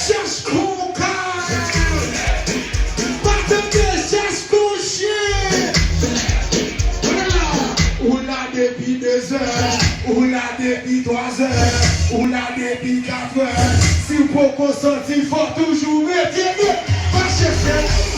Cherche qu'on caille. Partenaire, cherche qu'on chien. Ou là depuis 2 heures, ou là depuis 3 heures, ou là depuis 4 heures. Si vous pouvez consentir, il faut toujours mettre. Va chercher.